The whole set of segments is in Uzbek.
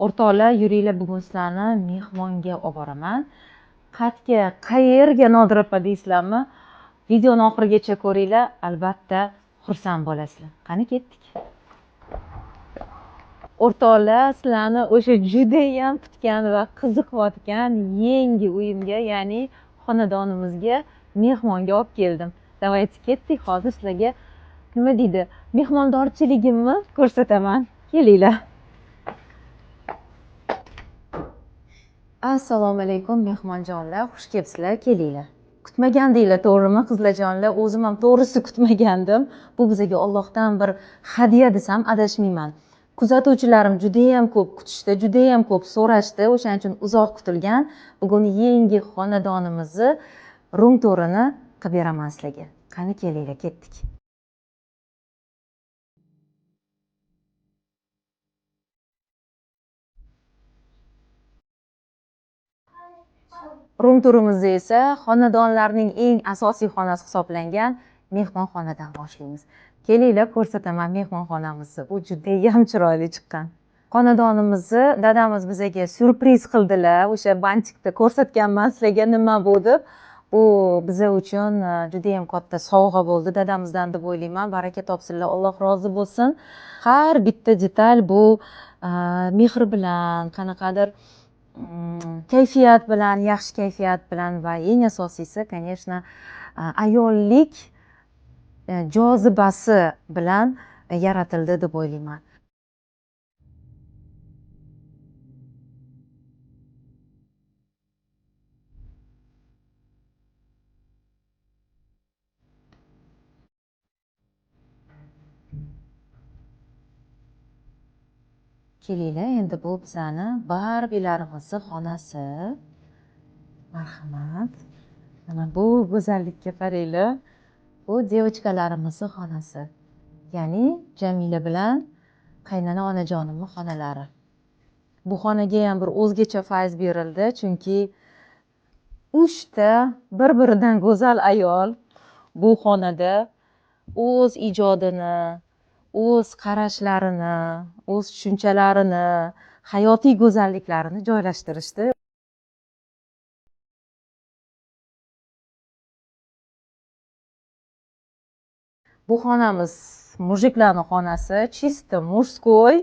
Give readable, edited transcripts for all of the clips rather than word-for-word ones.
O'rtoqlar, yuringlar, bugun sizlarni mehmonga olib boraman. Qatga qayerga Nodira opa deysizlarmi? Videoni oxirigacha ko'ringlar, albatta xursand bo'lasizlar. Qani ketdik. O'rtoqlar, sizlarni o'sha judayam kutgan va qiziqayotgan yangi uyimga, ya'ni xonadonimizga mehmonga olib keldim. Давайте ketdik, hozir sizlarga nima deydi, mehmondorchiligimni ko'rsataman. Kelinglar. Assalomu alaykum mehmonjonlar, xush kelibsizlar, kelinglar. Kutmagandinglar, to'g'rimi qizlarjonlar? O'zim ham to'g'risi kutmagandim. Bu bizga Allohdan bir hadya desam adashmayman. Kuzatuvchilarim juda ham ko'p kutishdi, juda ham ko'p so'rashdi. O'shaning uchun uzoq kutilgan bugun yangi xonadonimizni rum to'rini qilib beraman sizlarga. Qani kelinglar, ketdik. Rum turimizda esa xonadonlarning eng asosiy xonasi hisoblangan mehmonxonadan boshlaymiz. Kelinglar, ko'rsataman mehmonxonamizni. Bu judayam chiroyli chiqqan. Xonadonimizni dadamiz bizga syurpriz qildilar. O'sha bantikda ko'rsatganman sizlarga nima bu deb. Bu biza uchun judayam katta sovg'a bo'ldi dadamizdan deb o'ylayman. Baraka topsinlar, Alloh rozi bo'lsin. Har bitta detal bu mehr bilan, qanaqadir kayfiyat bilan, yaxshi kayfiyat bilan va eng asosiysi, конечно, ayollik jozibasi bilan yaratildi deb o'ylayman. Kelinglar, endi bu bizani Barbilarimizni xonasi. Marhamat. Mana bu go'zallikka qaranglar. Bu devachkalarimizni xonasi. Ya'ni Jamila bilan qaynona onajonimning xonalari. Bu xonaga ham bir o'zgacha fayz berildi, chunki 3 ta bir-biridan go'zal ayol bu xonada o'z ijodini, o'z qarashlarini, o'z tushunchalarini, hayotiy go'zalliklarini joylashtirishdi. Bu xonamiz mujiklarning xonasi, чисто мужской,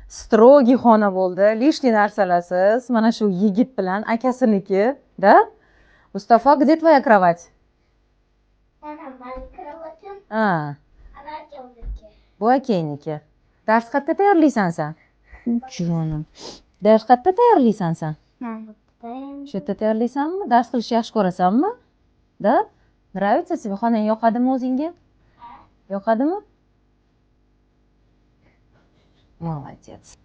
строгий xona bo'ldi. Lishniy narsalarsiz. Mana shu yigit bilan akasiniki, da? Mustafa, где твоя кровать? Ha. Bu akayniki. Dars qayerda tayyorlaysan sen? Jonim. Dars qayerda tayyorlaysan sen? Shu yerda tayyorlaysanmi? Dars qilishni yaxshi ko'rasanmi? Da? Нравится тебе? Xonang yoqadimi o'zingga? Yoqadimi? Молодец.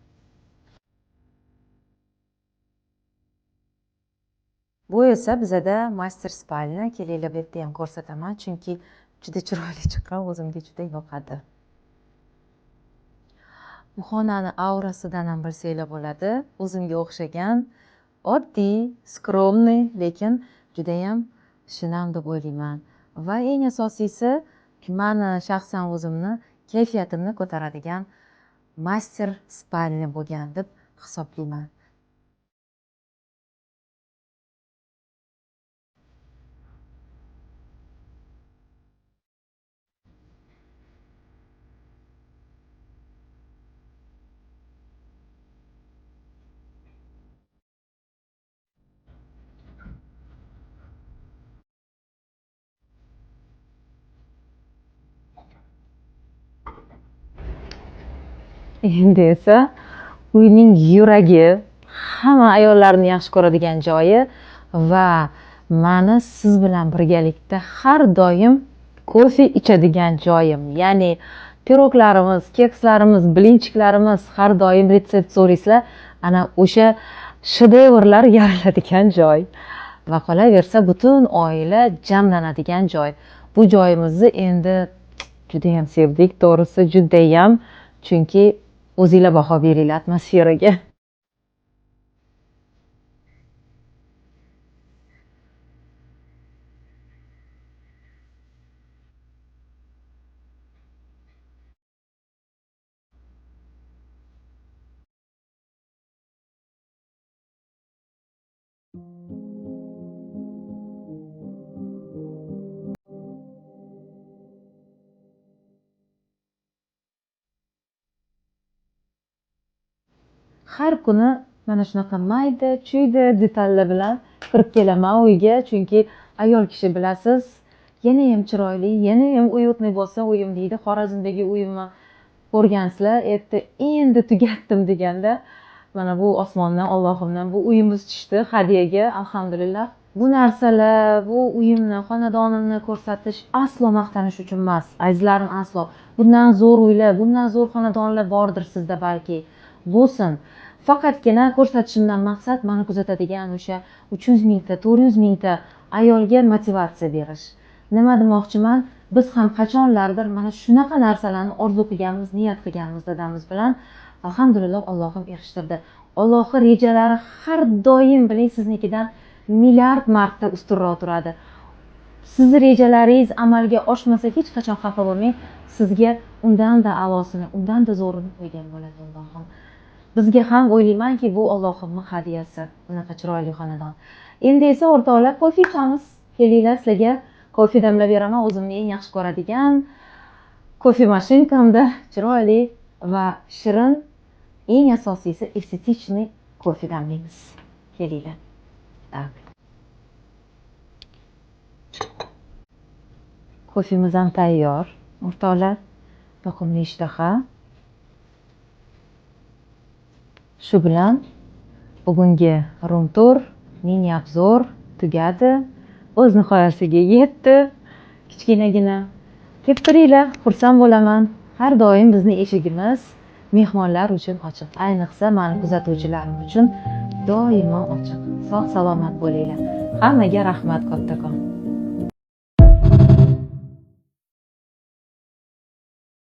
Bu esa bizada master spalnya. Kelinglar, bu yerda ham ko'rsataman, chunki juda chiroyli chiqqan, o'zimga juda yoqadi. Bu xonani aurasidan ham bilsanglar bo'ladi. O'zimga o'xshagan, oddiy, skromniy, lekin juda ham shinam deb o'ylayman. Va eng asosiysi, meni shaxsan o'zimni kayfiyatimni ko'taradigan master spalnya bo'lgan deb hisoblayman. Endi esa uyning yuragi, hamma ayollarni yaxshi ko'radigan joyi va meni siz bilan birgalikda har doim kofe ichadigan joyim. Ya'ni piroglarimiz, kekslarimiz, blinchiklarimiz har doim retsept so'raysizlar, ana o'sha shedevrlar yariladigan joy. Va qolaversa butun oila jamlanadigan joy. Bu joyimizni endi juda ham sevdik, to'g'risi juda ham, chunki o'zinglar baho beringlar atmosferaga. har kuni mana shunaqa mayda chuyda detallar bilan kirib kelaman uyga, chunki ayol kishi bilasiz, yanayam chiroyli, yanayam uyutli bo'lsa uyim deydi. Xorazmdagi uyimni ko'rgansizlar, endi tugatdim deganda mana bu osmondan, Allohimdan bu uyimiz tushdi hadyaga, alhamdulillah. Bu narsalar, bu uyimni, xonadonimni ko'rsatish aslo maqtanish uchun emas, azizlarim, aslo. Bundan zo'r uylar, bundan zo'r xonadonlar bordir sizda balki. Bo'lsin. Faqatgina ko'rsatishimdan maqsad meni kuzatadigan o'sha 300 mingta, 400 mingta ayolga motivatsiya berish. Nima demoqchiman? Biz ham qachonlardir mana shunaqa narsalarni orzu qilganmiz, niyat qilganmiz dadamiz bilan. Alhamdulillah, Allohim erishtirdi. Allohning rejalari har doim biling siznikidan milliard marta ustunroq turadi. Sizni rejalaringiz amalga oshmasa hech qachon xafa bo'lmang. Sizga undan-da a'losini, undan-da zo'rini qo'ygan bo'ladi Allohim. Bizga ham o'ylaymanki, bu Allohimning hadyasi. Bunaqa chiroyli xonadon. Endi esa o'rtoqlar, kofe ichamiz. Kelinglar, sizlarga kofe damlab beraman. O'zimning eng yaxshi ko'radigan kofe mashinkamda chiroyli va shirin, eng asosiysi estetichniy kofe damlaymiz. Kelinglar. Tak. Kofemiz ham tayyor. O'rtoqlar, yoqimli ishtaha. Shu bilan bugungi room tour, mini obzor tugadi. O'z nihoyasiga yetdi. Kichkinagina. Kelib turinglar, xursand bo'laman. Har doim bizning eshigimiz mehmonlar uchun ochiq. Ayniqsa meni kuzatuvchilarim uchun doimo ochiq. Sog' salomat bo'linglar. Hammaga rahmat kattakon.